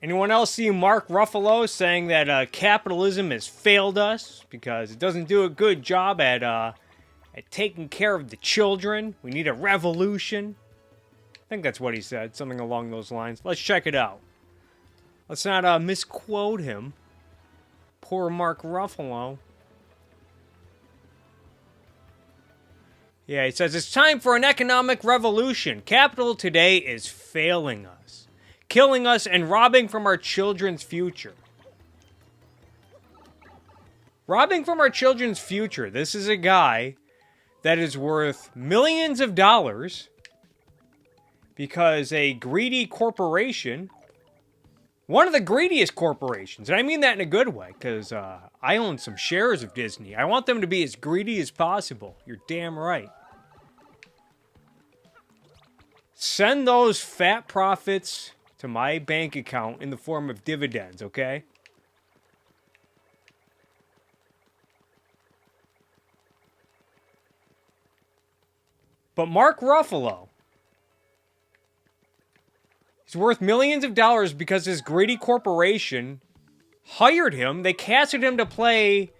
Anyone else see Mark Ruffalo saying that capitalism has failed us because it doesn't do a good job at taking care of the children? We need a revolution. I think that's what he said, something along those lines. Let's check it out. Let's not misquote him. Poor Mark Ruffalo. Yeah, he says, it's time for an economic revolution. Capital today is failing us, killing us, and robbing from our children's future. Robbing from our children's future. This is a guy that is worth millions of dollars because a greedy corporation, one of the greediest corporations, and I mean that in a good way, because I own some shares of Disney. I want them to be as greedy as possible. You're damn right. Send those fat profits to my bank account in the form of dividends, okay? But Mark Ruffalo, he's worth millions of dollars because this greedy corporation hired him. They casted him to play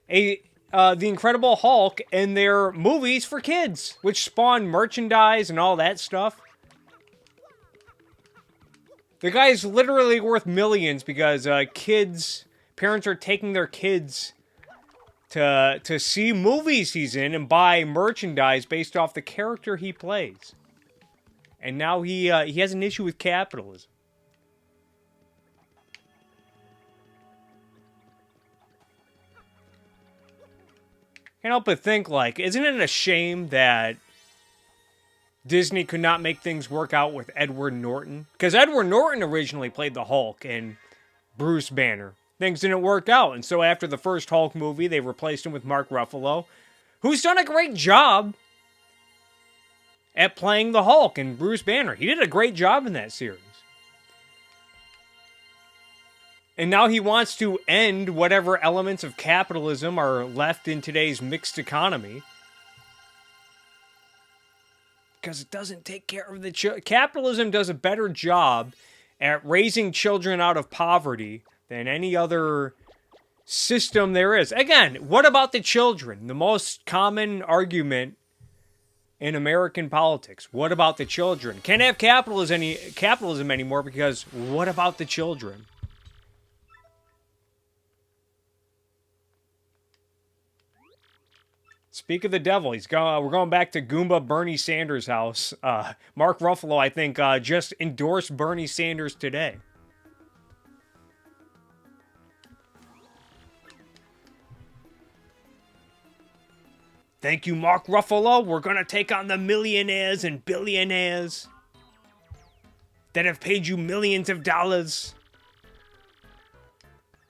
the Incredible Hulk in their movies for kids, which spawned merchandise and all that stuff. The guy's literally worth millions because parents are taking their kids to see movies he's in and buy merchandise based off the character he plays. And now he has an issue with capitalism. Can't help but think, like, isn't it a shame that Disney could not make things work out with Edward Norton? Because Edward Norton originally played the Hulk and Bruce Banner. Things didn't work out, and so after the first Hulk movie, they replaced him with Mark Ruffalo, who's done a great job at playing the Hulk and Bruce Banner. He did a great job in that series. And now he wants to end whatever elements of capitalism are left in today's mixed economy. Because it doesn't take care of the children. Capitalism does a better job at raising children out of poverty than any other system there is. Again, what about the children? The most common argument in American politics. What about the children? Can't have capitalism anymore because what about the children? Speak of the devil, we're going back to Goomba Bernie Sanders' house. Mark Ruffalo, I think, just endorsed Bernie Sanders today. Thank you, Mark Ruffalo. We're going to take on the millionaires and billionaires that have paid you millions of dollars.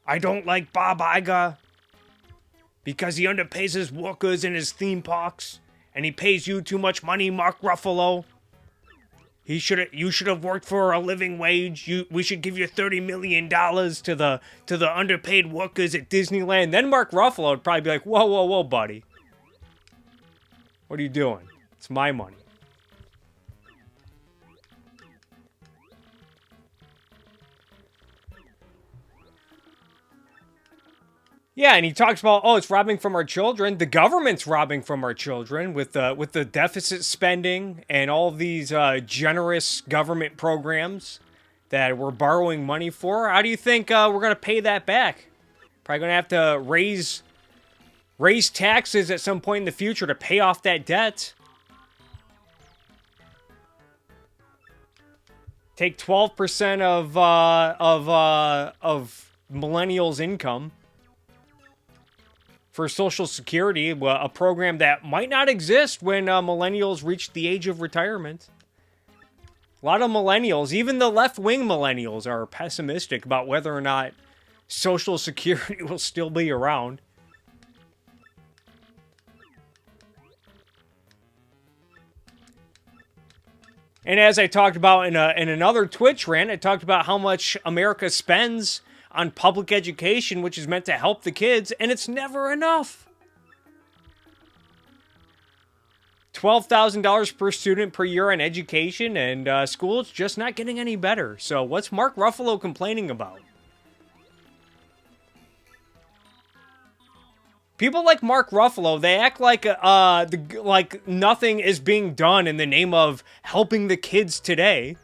I don't like Bob Iger because he underpays his workers in his theme parks, and he pays you too much money, Mark Ruffalo. You should have worked for a living wage. We should give you $30 million to the underpaid workers at Disneyland. Then Mark Ruffalo would probably be like, whoa, buddy. What are you doing? It's my money. Yeah, and he talks about, it's robbing from our children. The government's robbing from our children with the deficit spending and all these generous government programs that we're borrowing money for. How do you think we're going to pay that back? Probably going to have to raise taxes at some point in the future to pay off that debt. Take 12% of millennials' income for Social Security, a program that might not exist when millennials reach the age of retirement. A lot of millennials, even the left-wing millennials, are pessimistic about whether or not Social Security will still be around. And as I talked about in another Twitch rant, I talked about how much America spends on public education, which is meant to help the kids, and it's never enough. $12,000 per student per year on education, and school's just not getting any better. So what's Mark Ruffalo complaining about? People like Mark Ruffalo, they act like like nothing is being done in the name of helping the kids today.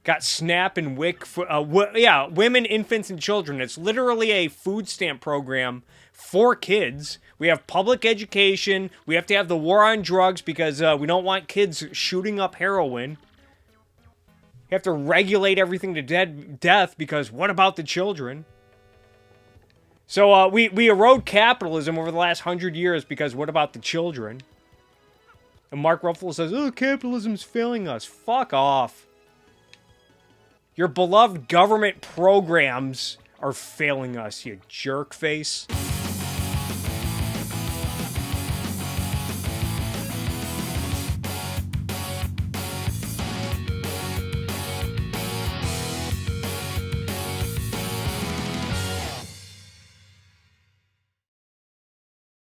Got SNAP and WIC for women, infants, and children. It's literally a food stamp program for kids. We have public education. We have to have the war on drugs because we don't want kids shooting up heroin. You have to regulate everything to death because what about the children? So we erode capitalism over the last 100 years because what about the children? And Mark Ruffalo says, oh, capitalism's failing us. Fuck off. Your beloved government programs are failing us, you jerk face.